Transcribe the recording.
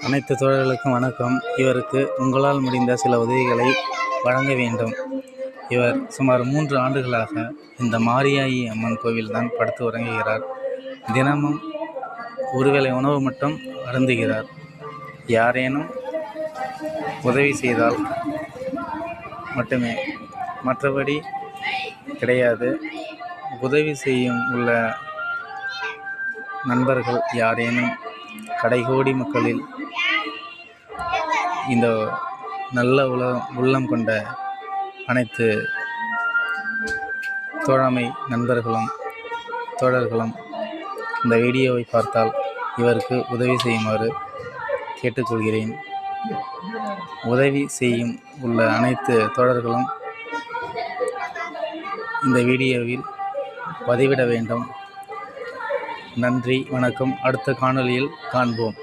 அனைத்து தோழர்களுக்கும் வணக்கம். இவருக்கு உங்களால் முடிந்த சில உதவிகளை வழங்க வேண்டும். இவர் சுமார் 3 ஆண்டுகளாக இந்த மாரியாயி அம்மன் கோவில்தான் படுத்து உறங்குகிறார். தினமும் ஒருவேளை உணவு மட்டும் அருந்துகிறார். யாரேனும் உதவி செய்தால் மட்டுமே, மற்றபடி கிடையாது. உதவி செய்யும் உள்ள நண்பர்கள் யாரேனும் கடைகோடி மக்களில் இந்த நல்ல உள்ளம் கொண்ட அனைத்து தோழமை நண்பர்களும் தோழர்களும் இந்த வீடியோவை பார்த்தால் இவருக்கு உதவி செய்யுமாறு கேட்டுக்கொள்கிறேன். உதவி செய்யும் உள்ள அனைத்து தோழர்களும் இந்த வீடியோவில் பதிவிட வேண்டும். நன்றி, வணக்கம். அடுத்த காணொளியில் காண்போம்.